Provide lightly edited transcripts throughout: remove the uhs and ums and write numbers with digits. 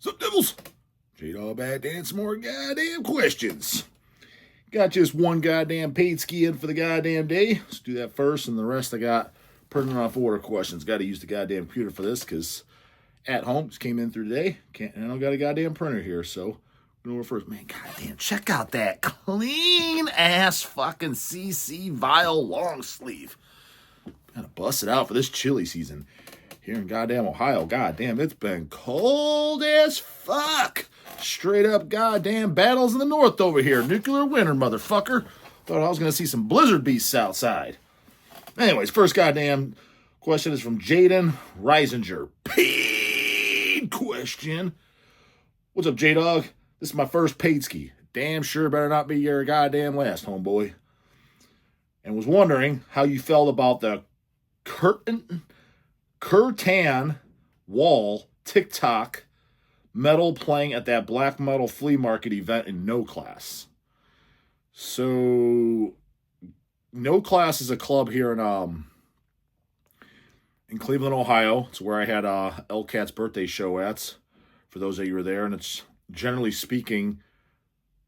Sup, Devils? J-Dawg back to answer more goddamn questions. Got just one goddamn paid ski in for the goddamn day. Let's do that first, and the rest I got printing off order questions. Got to use the goddamn computer for this because at home just came in through today. And I don't got a goddamn printer here, so we're going first. Man, goddamn, check out that clean ass fucking CC vial long sleeve. Gotta bust it out for this chilly season here in goddamn Ohio. Goddamn, it's been cold as fuck. Straight up goddamn battles in the north over here. Nuclear winter, motherfucker. Thought I was going to see some blizzard beasts outside. Anyways, first goddamn question is from Jaden Reisinger. Paid question. What's up, J-Dawg? This is my first paid ski. Damn sure better not be your goddamn last, homeboy. And was wondering how you felt about the Curtan Wall TikTok metal playing at that black metal flea market event in No Class. So No Class is a club here in Cleveland, Ohio. It's where I had Elcat's birthday show at, for those of you who were there. And it's, generally speaking,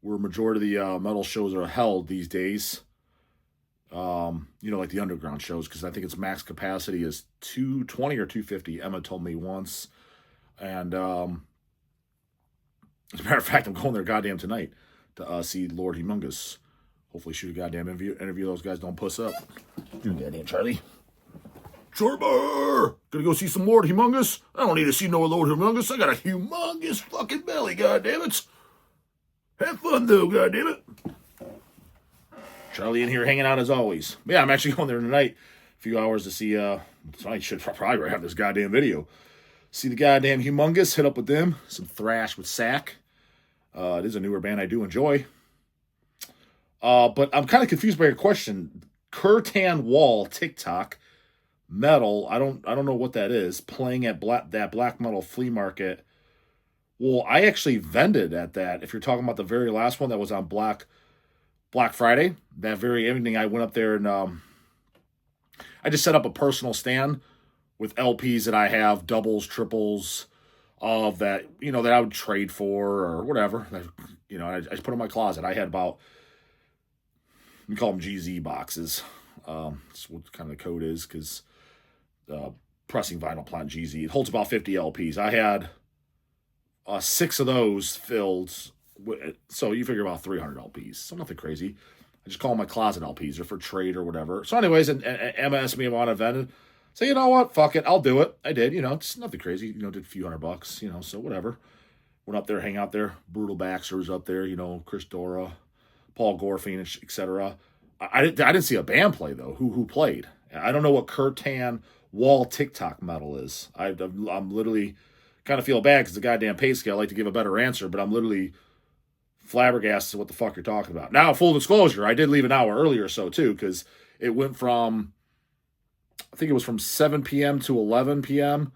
where majority of the metal shows are held these days. Like the underground shows, because I think its max capacity is 220 or 250. Emma told me once. And as a matter of fact, I'm going there goddamn tonight to see Lord Humongous. Hopefully shoot a goddamn interview. Those guys don't puss up. You goddamn Charlie. Chorber! Gonna go see some Lord Humongous? I don't need to see no Lord Humongous. I got a humongous fucking belly, goddammit. Have fun though, goddammit. Charlie in here hanging out as always. Yeah, I'm actually going there tonight. A few hours to see, I should probably have this goddamn video. See the goddamn Humongous, hit up with them. Some thrash with Sack. It is a newer band I do enjoy. But I'm kind of confused by your question. Curtan Wall TikTok metal. I don't know what that is. Playing at that black metal flea market. Well, I actually vended at that. If you're talking about the very last one that was on Black Friday, that very evening I went up there and I just set up a personal stand with LPs that I have, doubles, triples, of that, that I would trade for or whatever. I just put in my closet. I had about, we call them GZ boxes. That's what kind of the code is, because pressing vinyl plant GZ. It holds about 50 LPs. I had 6 of those filled. So you figure about 300 LPs. So nothing crazy. I just call them my closet LPs. They're for trade or whatever. So anyways, and Emma asked me about a vendor. So you know what? Fuck it. I'll do it. I did. It's nothing crazy. Did a few $100. So whatever. Went up there, hang out there. Brutal Baxter was up there. Chris Dora, Paul Gorfine, etc. I didn't see a band play though. Who played? I don't know what Curtan Wall TikTok metal is. I'm literally kind of feel bad because the goddamn pay scale. I like to give a better answer, but I'm literally flabbergasted what the fuck you're talking about. Now, full disclosure, I did leave an hour earlier, so too, because it went from, I think it was from 7 p.m. to 11 p.m.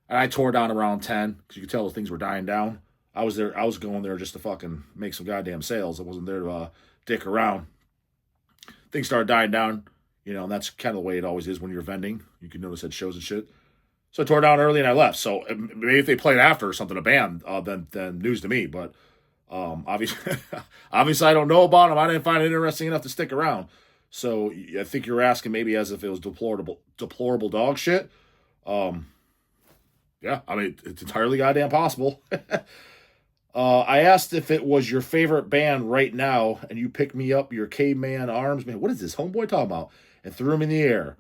and I tore down around 10 because you could tell things were dying down. I was going there just to fucking make some goddamn sales. I wasn't there to dick around. Things started dying down, and that's kind of the way it always is when you're vending. You can notice at shows and shit. So I tore down early and I left. So maybe if they played after or something, a band, then news to me. But obviously, I don't know about them. I didn't find it interesting enough to stick around. So I think you're asking maybe as if it was deplorable dog shit. Yeah, it's entirely goddamn possible. I asked if it was your favorite band right now, and you picked me up your caveman arms. Man, what is this homeboy talking about? And threw him in the air.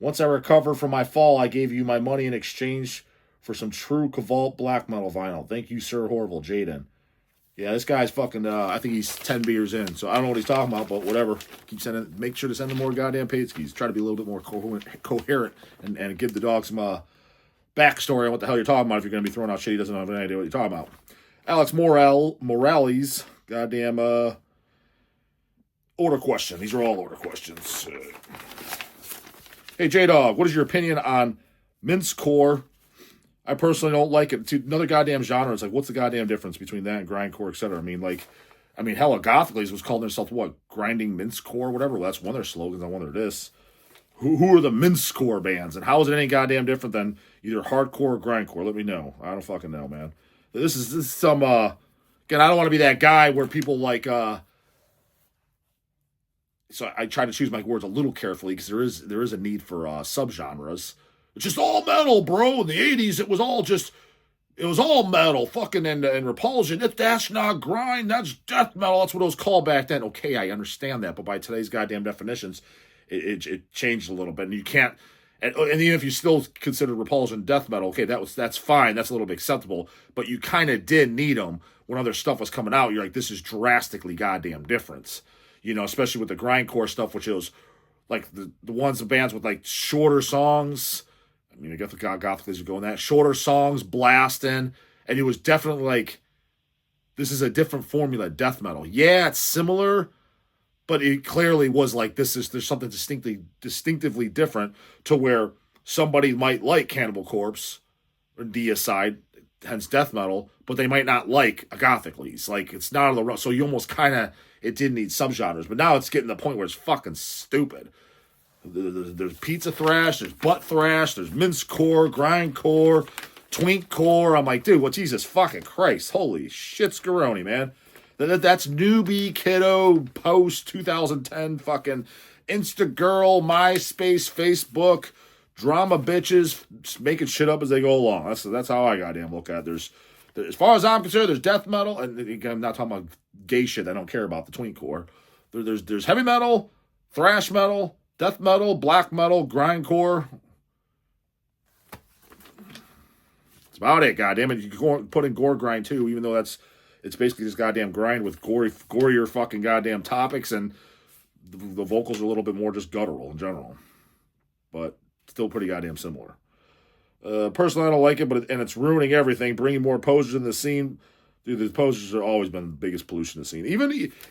Once I recovered from my fall, I gave you my money in exchange for some true Cavalt black metal vinyl. Thank you, Sir Horrible, Jaden. Yeah, this guy's fucking, I think he's 10 beers in, so I don't know what he's talking about, but whatever. Make sure to send him more goddamn paid skis. Try to be a little bit more coherent and give the dog some backstory on what the hell you're talking about if you're going to be throwing out shit he doesn't have any idea what you're talking about. Alex Morales, goddamn order question. These are all order questions. Hey, J-Dawg, what is your opinion on mincecore? I personally don't like it. It's another goddamn genre. It's like, what's the goddamn difference between that and grindcore, etc.? Hell, Gothicles was calling themselves what? Grinding mincecore, whatever. Well, that's one of their slogans on one of their discs. Who are the mincecore bands? And how is it any goddamn different than either hardcore or grindcore? Let me know. I don't fucking know, man. This is some, again, I don't want to be that guy where people like, so I try to choose my words a little carefully because there is a need for subgenres. It's just all metal, bro. In the 80s, it was all metal, fucking and Repulsion. That's not grind, that's death metal. That's what it was called back then. Okay, I understand that, but by today's goddamn definitions, it changed a little bit, and you can't. And even if you still consider Repulsion death metal, okay, that's fine, that's a little bit acceptable. But you kind of did need them when other stuff was coming out. You're like, this is drastically goddamn different, especially with the grindcore stuff, which is like the bands with like shorter songs. I mean, I guess the Gothic are going that shorter songs, blasting, and it was definitely like, this is a different formula, death metal. Yeah, it's similar, but it clearly was like, there's something distinctively different to where somebody might like Cannibal Corpse or Deicide, hence death metal, but they might not like Agothicles. Like, it's not on the road. So you almost kind of, it did need subgenres, but now it's getting to the point where it's fucking stupid. There's pizza thrash, there's butt thrash, there's mincecore, grindcore, twinkcore. I'm like, dude, Jesus fucking Christ. Holy shit, Scaroni, man. That's newbie, kiddo, post 2010 fucking Instagirl, MySpace, Facebook, drama bitches, making shit up as they go along. That's how I goddamn look at it. As far as I'm concerned, there's death metal, and again, I'm not talking about gay shit. I don't care about the twinkcore. There's heavy metal, thrash metal, death metal, black metal, grindcore. That's about it, goddammit. You can put in gore grind too, even though it's basically just goddamn grind with gorier fucking goddamn topics, and the vocals are a little bit more just guttural in general. But still pretty goddamn similar. Personally, I don't like it, and it's ruining everything, bringing more posers in the scene. Dude, the posers have always been the biggest pollution in the scene.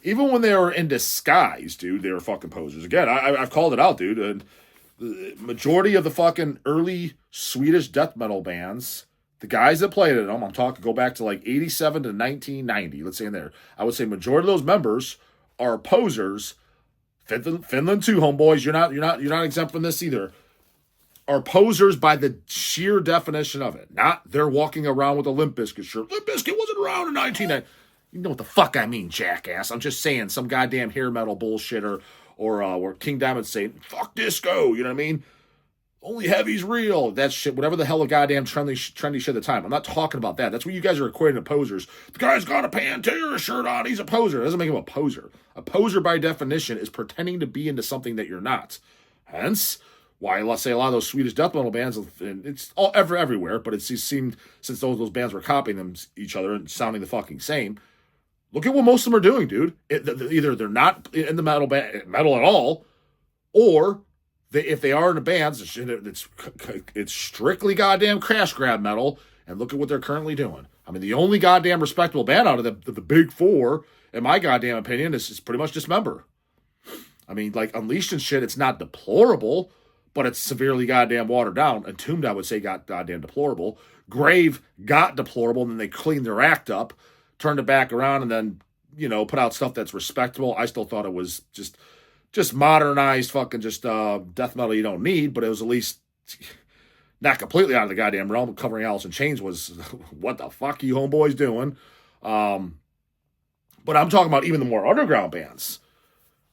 Even when they were in disguise, dude, they were fucking posers. Again, I've called it out, dude. And the majority of the fucking early Swedish death metal bands, the guys that played in them, I'm talking, go back to like 87 to 1990, let's say in there. I would say majority of those members are posers. Finland too, homeboys. You're not exempt from this either. Are posers by the sheer definition of it. Not they're walking around with a Limp Bizkit shirt. Limp Bizkit wasn't around in 1990. You know what the fuck I mean, jackass. I'm just saying some goddamn hair metal bullshit or King Diamond saying, fuck disco, you know what I mean? Only heavy's real. That shit, whatever the hell a goddamn trendy shit at the time. I'm not talking about that. That's what you guys are equating to posers. The guy's got a Pantera shirt on. He's a poser. That doesn't make him a poser. A poser by definition is pretending to be into something that you're not. Hence, why, let's say a lot of those Swedish death metal bands, and it's all everywhere, but it seemed, since those bands were copying each other and sounding the fucking same, look at what most of them are doing, dude. Either they're not in the metal at all, or if they are in the bands, it's strictly goddamn crash grab metal, and look at what they're currently doing. I mean, the only goddamn respectable band out of the big four, in my goddamn opinion, is pretty much Dismember. I mean, like Unleashed and shit, it's not deplorable, but it's severely goddamn watered down. Entombed, I would say, got goddamn deplorable. Grave got deplorable, and then they cleaned their act up, turned it back around, and then, put out stuff that's respectable. I still thought it was just modernized fucking just death metal you don't need, but it was at least not completely out of the goddamn realm. Covering Alice in Chains was, what the fuck are you homeboys doing? But I'm talking about even the more underground bands.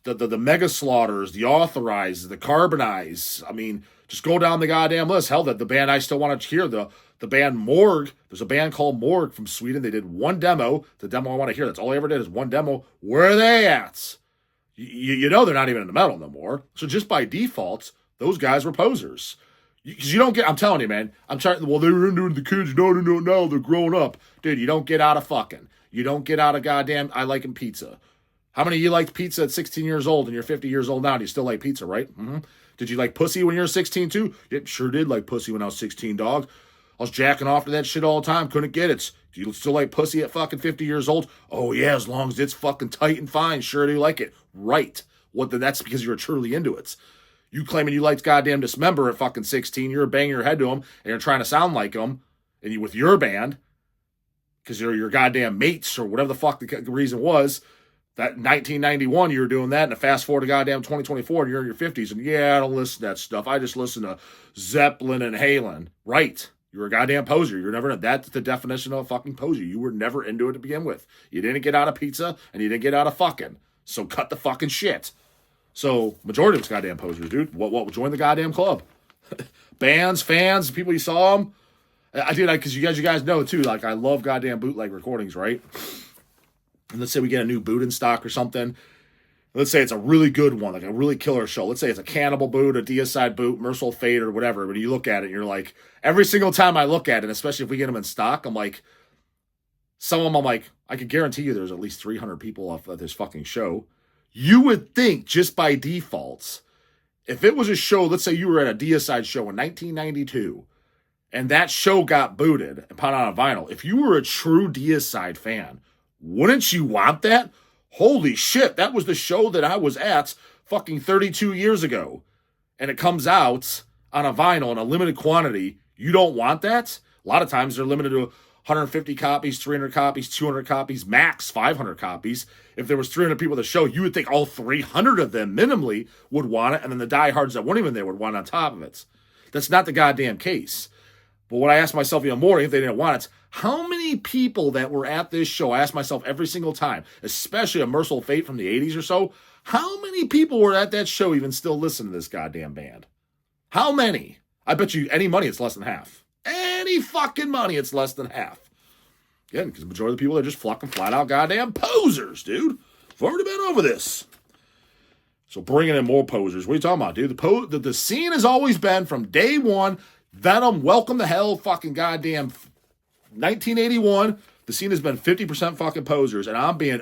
The Mega Slaughters, the Authorized, the Carbonize. I mean, just go down the goddamn list. Hell, the band I still want to hear, the band Morg. There's a band called Morg from Sweden. They did one demo. The demo I want to hear. That's all I ever did is one demo. Where are they at? You know they're not even in the metal no more. So just by default, those guys were posers. Because you don't get, I'm telling you, man. I'm trying, well, they were into the kids. No, they're growing up. Dude, you don't get out of fucking. You don't get out of goddamn, I like them pizza. How many of you liked pizza at 16 years old and you're 50 years old now and you still like pizza, right? Mm-hmm. Did you like pussy when you were 16 too? Yeah, sure did like pussy when I was 16, dog. I was jacking off to that shit all the time. Couldn't get it. Do you still like pussy at fucking 50 years old? Oh yeah, as long as it's fucking tight and fine. Sure do like it. Right. That's because you're truly into it. You claiming you liked goddamn Dismember at fucking 16. You're banging your head to them and you're trying to sound like them and you with your band because you're your goddamn mates or whatever the fuck the reason was. That 1991, you were doing that, and a fast forward to goddamn 2024, and you're in your 50s, and yeah, I don't listen to that stuff. I just listen to Zeppelin and Halen. Right. You were a goddamn poser. You're never, that's the definition of a fucking poser. You were never into it to begin with. You didn't get out of pizza, and you didn't get out of fucking. So cut the fucking shit. So, majority of it's goddamn posers, dude. What join the goddamn club? Bands, fans, people you saw them. Because you guys know, too, like, I love goddamn bootleg recordings, right? And let's say we get a new boot in stock or something. Let's say it's a really good one, like a really killer show. Let's say it's a Cannibal boot, a Deicide boot, Merciful Fate, or whatever. But you look at it, and you're like, every single time I look at it, especially if we get them in stock, I'm like, some of them I'm like, I can guarantee you there's at least 300 people off of this fucking show. You would think, just by default, if it was a show, let's say you were at a Deicide show in 1992, and that show got booted and put on a vinyl, if you were a true Deicide fan, wouldn't you want that? Holy shit, that was the show that I was at fucking 32 years ago. And it comes out on a vinyl in a limited quantity. You don't want that? A lot of times they're limited to 150 copies, 300 copies, 200 copies, max 500 copies. If there was 300 people at the show, you would think all 300 of them minimally would want it, and then the diehards that weren't even there would want it on top of it. That's not the goddamn case. But what I asked myself even more, if they didn't want it, how many people that were at this show, I asked myself every single time, especially a Merciful Fate from the 80s or so, how many people were at that show even still listening to this goddamn band? How many? I bet you any money it's less than half. Any fucking money it's less than half. Again, because the majority of the people are just fucking flat out goddamn posers, dude. I've already been over this. So bringing in more posers. What are you talking about, dude? The scene has always been from day one, Venom, Welcome to Hell, fucking goddamn 1981, the scene has been 50% fucking posers, and I'm being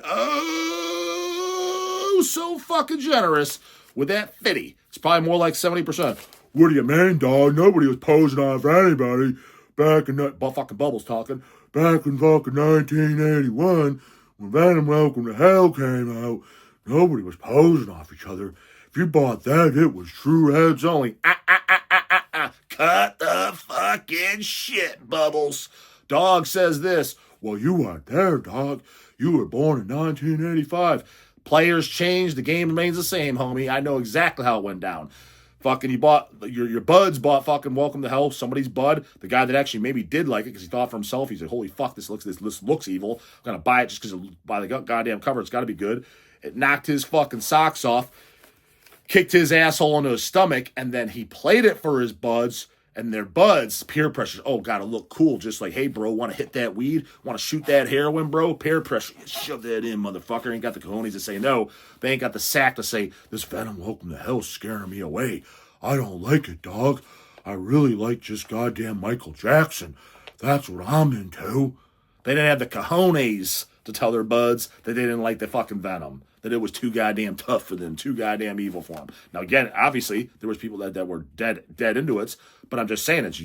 so fucking generous with that 50. It's probably more like 70%. What do you mean, dog? Nobody was posing on for anybody back in that, fucking Bubbles talking, back in fucking 1981, when Venom Welcome to Hell came out, nobody was posing off each other. If you bought that, it was true heads only. Cut the fucking shit, Bubbles. Dog says this. Well, you weren't there, dog. You were born in 1985. Players changed. The game remains the same, homie. I know exactly how it went down. Fucking, you bought, your buds bought fucking Welcome to Hell, somebody's bud. The guy that actually maybe did like it because he thought for himself, he said, holy fuck, this looks evil. I'm going to buy it just because by the goddamn cover, it's got to be good. It knocked his fucking socks off, kicked his asshole into his stomach, and then he played it for his buds. And their buds, peer pressure, oh, gotta look cool. Just like, hey, bro, want to hit that weed? Want to shoot that heroin, bro? Peer pressure. Shove that in, motherfucker. Ain't got the cojones to say no. They ain't got the sack to say, this Venom Welcome to Hell's scaring me away. I don't like it, dog. I really like just goddamn Michael Jackson. That's what I'm into. They didn't have the cojones to tell their buds that they didn't like the fucking Venom. That it was too goddamn tough for them, too goddamn evil for them. Now, again, obviously, there was people that were dead into it, but I'm just saying, it's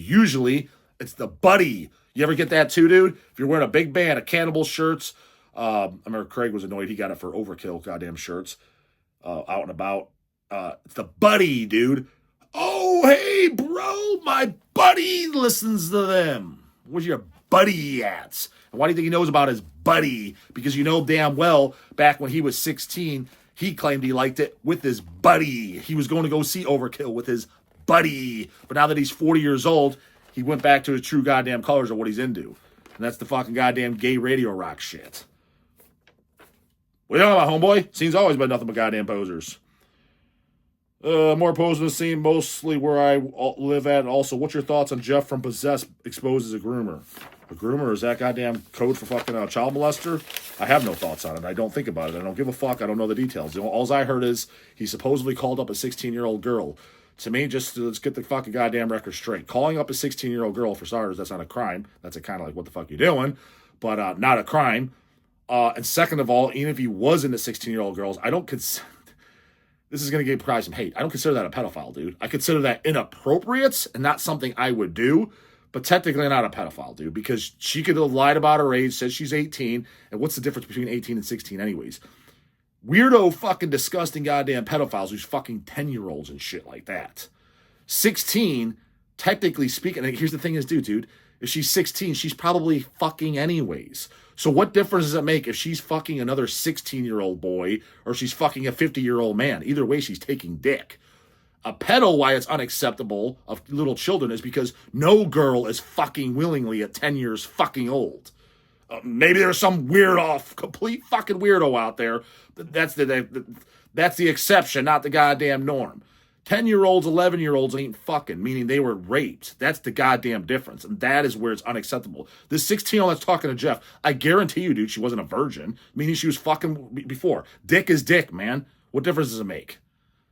the buddy. You ever get that too, dude? If you're wearing a big band of Cannibal shirts, I remember Craig was annoyed. He got it for Overkill goddamn shirts, out and about. It's the buddy, dude. Oh, hey, bro, my buddy listens to them. Where's your buddy at? And why do you think he knows about his buddy? Because you know damn well, back when he was 16, he claimed he liked it with his buddy. He was going to go see Overkill with his buddy. But now that he's 40 years old, he went back to his true goddamn colors of what he's into. And that's the fucking goddamn gay radio rock shit. What are you talking about, homeboy? Scene's always been nothing but goddamn posers. More posers in the scene, mostly where I live at. And also, what's your thoughts on Jeff from Possessed exposed as a groomer? A groomer, is that goddamn code for fucking child molester? I have no thoughts on it. I don't think about it. I don't give a fuck. I don't know the details. All I heard is he supposedly called up a 16-year-old girl. To me, just let's get the fucking goddamn record straight. Calling up a 16-year-old girl, for starters, that's not a crime. That's a kind of like, what the fuck you doing? But not a crime. And second of all, even if he was into 16-year-old girls, I don't consider... This is going to give probably some hate. I don't consider that a pedophile, dude. I consider that inappropriate and not something I would do, but technically not a pedophile, dude, because she could have lied about her age, said she's 18, and what's the difference between 18 and 16 anyways? Weirdo fucking disgusting goddamn pedophiles who's fucking 10-year-olds and shit like that. 16, technically speaking, and here's the thing is, dude, if she's 16, she's probably fucking anyways. So what difference does it make if she's fucking another 16-year-old boy or she's fucking a 50-year-old man? Either way, she's taking dick. A pedo, why it's unacceptable of little children is because no girl is fucking willingly at 10 years fucking old. Maybe there's some complete fucking weirdo out there. That's the exception, not the goddamn norm. 10-year-olds, 11-year-olds ain't fucking, meaning they were raped. That's the goddamn difference, and that is where it's unacceptable. This 16-year-old that's talking to Jeff, I guarantee you, dude, she wasn't a virgin, meaning she was fucking before. Dick is dick, man. What difference does it make?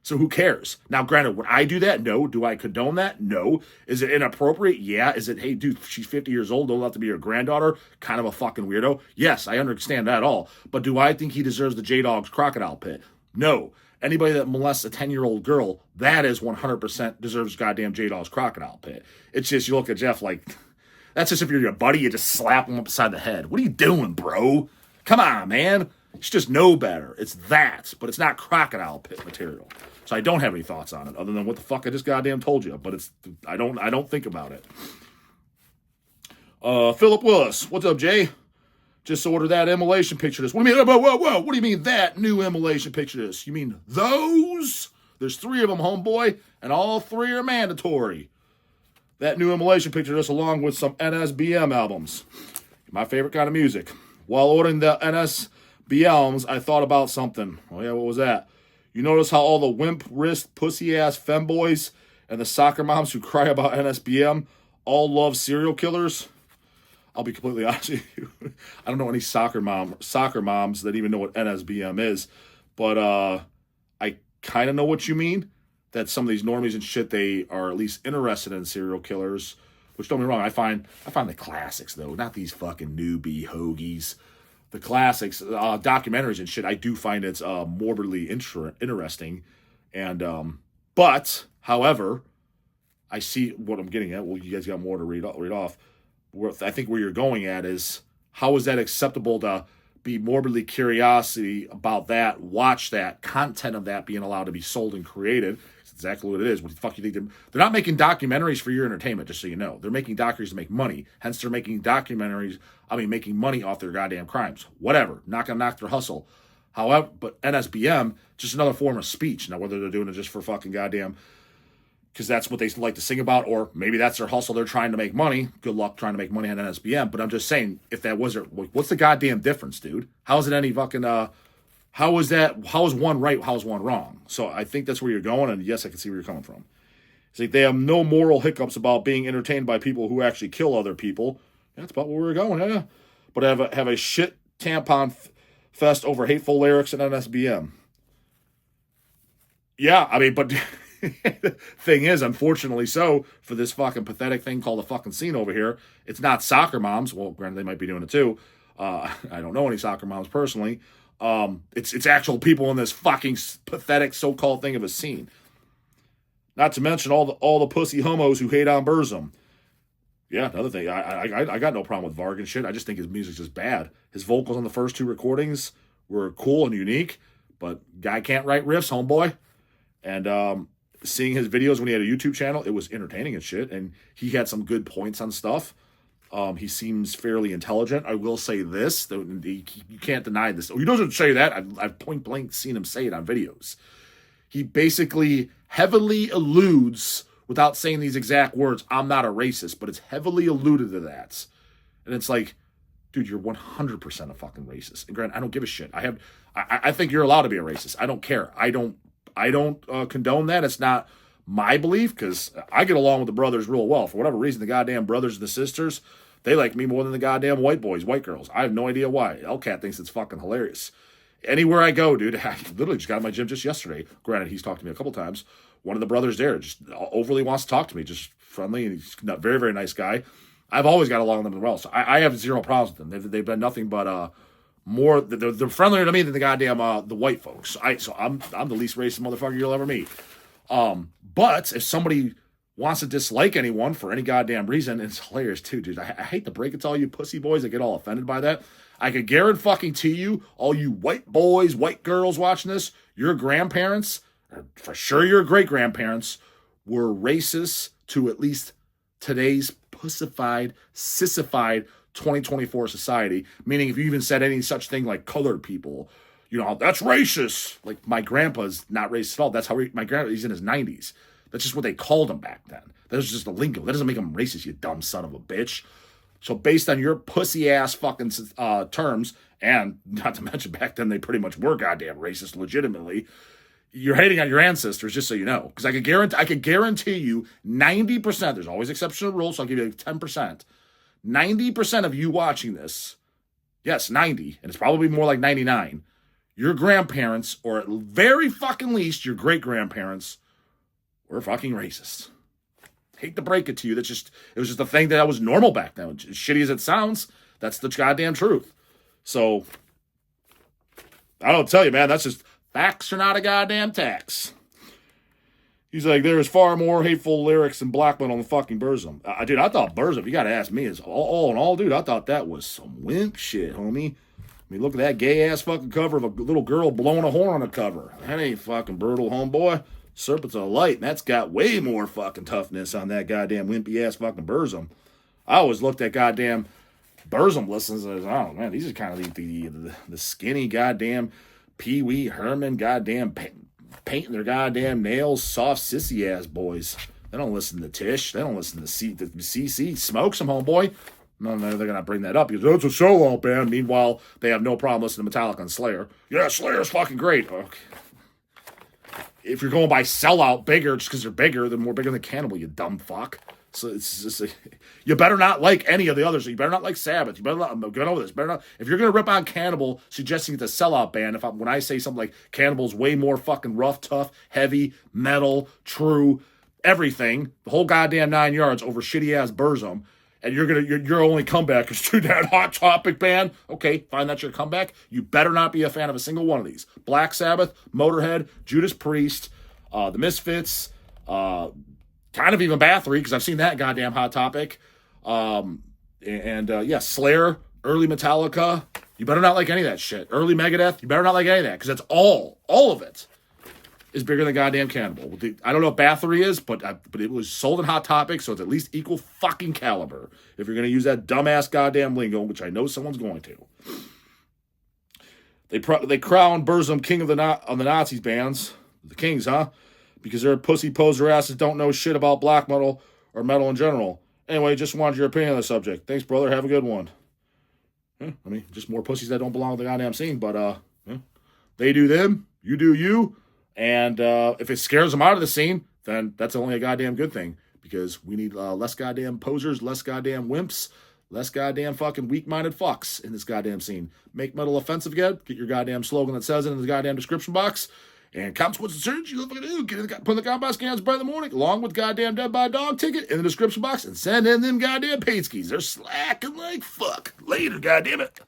So who cares? Now, granted, would I do that? No. Do I condone that? No. Is it inappropriate? Yeah. Is it, hey, dude, she's 50 years old, don't have to be your granddaughter? Kind of a fucking weirdo? Yes, I understand that all. But do I think he deserves the J-Dawg's crocodile pit? No. Anybody that molests a 10-year-old girl, that is 100% deserves goddamn J-Dawg's crocodile pit. It's just, you look at Jeff like, that's just if you're your buddy, you just slap him upside the head. What are you doing, bro? Come on, man. You should just know better. It's that, but it's not crocodile pit material. So I don't have any thoughts on it other than what the fuck I just goddamn told you. But it's I don't think about it. Philip Willis, what's up, Jay? Just ordered that immolation picture disc. What do you mean? Whoa. What do you mean that new immolation picture disc? You mean those? There's 3 of them, homeboy, and all 3 are mandatory. That new immolation picture disc along with some NSBM albums. My favorite kind of music. While ordering the NSBMs, I thought about something. Oh yeah, what was that? You notice how all the wimp wrist pussy-ass femboys and the soccer moms who cry about NSBM all love serial killers? I'll be completely honest with you. I don't know any soccer moms that even know what NSBM is, but I kind of know what you mean. That some of these normies and shit, they are at least interested in serial killers. Which, don't get me wrong, I find the classics though, not these fucking newbie hoagies. The classics, documentaries and shit, I do find it's morbidly interesting. And but, however, I see what I'm getting at. Well, you guys got more to read off. I think where you're going at is, how is that acceptable to be morbidly curiosity about that, watch that, content of that being allowed to be sold and created? It's exactly what it is. What the fuck you think? They're not making documentaries for your entertainment, just so you know. They're making documentaries to make money. Hence, they're making making money off their goddamn crimes. Whatever. Not gonna knock their hustle. However, but NSBM, just another form of speech. Now, whether they're doing it just for fucking goddamn, because that's what they like to sing about, or maybe that's their hustle, they're trying to make money. Good luck trying to make money on NSBM. But I'm just saying, if that was it, what's the goddamn difference, dude? How is it any fucking, how is one right, how is one wrong? So I think that's where you're going, and yes, I can see where you're coming from. It's like they have no moral hiccups about being entertained by people who actually kill other people. Yeah, that's about where we're going, yeah. But have a shit tampon fest over hateful lyrics and NSBM. Yeah, I mean, but... thing is, unfortunately so, for this fucking pathetic thing called a fucking scene over here, it's not soccer moms. Well, granted, they might be doing it too. I don't know any soccer moms personally. It's actual people in this fucking pathetic so-called thing of a scene. Not to mention all the pussy homos who hate on Burzum. Yeah, another thing. I got no problem with Varg and shit. I just think his music's just bad. His vocals on the first 2 recordings were cool and unique, but guy can't write riffs, homeboy. And seeing his videos when he had a YouTube channel, it was entertaining and shit, and he had some good points on stuff. He seems fairly intelligent. I will say this, though, you can't deny this. He doesn't say that. I've point blank seen him say it on videos. He basically heavily alludes, without saying these exact words, I'm not a racist, but it's heavily alluded to that. And it's like, dude, you're 100% a fucking racist. And granted, I don't give a shit. I think you're allowed to be a racist. I don't care. I don't condone that. It's not my belief, because I get along with the brothers real well. For whatever reason, the goddamn brothers and the sisters, they like me more than the goddamn white boys, white girls. I have no idea why. Elcat thinks it's fucking hilarious. Anywhere I go, dude, I literally just got in my gym just yesterday. Granted, he's talked to me a couple times. One of the brothers there just overly wants to talk to me, just friendly, and he's a very, very nice guy. I've always got along with them well, so I have zero problems with them. They've been nothing but more, they're friendlier to me than the goddamn the white folks. So I'm the least racist motherfucker you'll ever meet. But if somebody wants to dislike anyone for any goddamn reason, it's hilarious too, dude. I hate to break it to all you pussy boys that get all offended by that. I could guarantee you, all you white boys, white girls watching this, your grandparents, or for sure your great grandparents, were racist to at least today's pussified, sissified 2024 society, meaning if you even said any such thing like colored people, You know, that's racist. Like, my grandpa's not racist at all. That's how my grandpa, he's in his 90s. That's just what they called him back then. That was just a lingo. That doesn't make him racist, you dumb son of a bitch. So based on your pussy-ass fucking terms, and not to mention back then they pretty much were goddamn racist legitimately, you're hating on your ancestors, just so you know. Because I could guarantee you 90%, there's always exception to the rule, so I'll give you 10%. 90% of you watching this, yes, 90, and it's probably more like 99, your grandparents, or at very fucking least your great-grandparents, were fucking racist. Hate to break it to you, it was just a thing that was normal back then. As shitty as it sounds, that's the goddamn truth. So, I don't tell you, man, that's just, facts are not a goddamn tax. He's like, there is far more hateful lyrics than black metal on the fucking Burzum. Dude, I thought Burzum, if you gotta ask me, is all in all, dude, I thought that was some wimp shit, homie. I mean, look at that gay-ass fucking cover of a little girl blowing a horn on the cover. That ain't fucking brutal, homeboy. Serpents of Light, and that's got way more fucking toughness on that goddamn wimpy-ass fucking Burzum. I always looked at goddamn Burzum listens as, oh, man, these are kind of the skinny goddamn Pee Wee Herman goddamn painting their goddamn nails, soft sissy-ass boys. They don't listen to Tish. They don't listen to CC. Smoke some, homeboy. No, they're going to bring that up. Because that's a solo band. Meanwhile, they have no problem listening to Metallica and Slayer. Yeah, Slayer's fucking great. Okay. If you're going by sellout bigger, just because they're bigger, they're more bigger than Cannibal, you dumb fuck. So it's just you better not like any of the others. You better not like Sabbath. You better not, I'm going over this. Better not, if you're going to rip on Cannibal, suggesting it's a sellout band, when I say something like Cannibal's way more fucking rough, tough, heavy, metal, true, everything, the whole goddamn 9 yards over shitty ass Burzum, and your only comeback is to that Hot Topic band. Okay, fine, that's your comeback. You better not be a fan of a single one of these. Black Sabbath, Motorhead, Judas Priest, the Misfits, kind of even Bathory, because I've seen that goddamn Hot Topic. Slayer, early Metallica. You better not like any of that shit. Early Megadeth, you better not like any of that, because that's all of it is bigger than goddamn Cannibal. I don't know what Bathory is, but it was sold in Hot Topic, so it's at least equal fucking caliber. If you're going to use that dumbass goddamn lingo, which I know someone's going to. They crowned Burzum king of the Nazis bands. The kings, huh? Because they're pussy poser asses don't know shit about black metal or metal in general. Anyway, just wanted your opinion on the subject. Thanks, brother. Have a good one. I mean, just more pussies that don't belong to the goddamn scene, but they do them, you do you. And if it scares them out of the scene, then that's only a goddamn good thing. Because we need less goddamn posers, less goddamn wimps, less goddamn fucking weak-minded fucks in this goddamn scene. Make metal offensive again. Get your goddamn slogan that says it in the goddamn description box. And consequences search, you fucking do. Put in the combat scans by the morning, along with goddamn Dead by Dog ticket in the description box, and send in them goddamn paid skis. They're slacking like fuck. Later, goddamn it.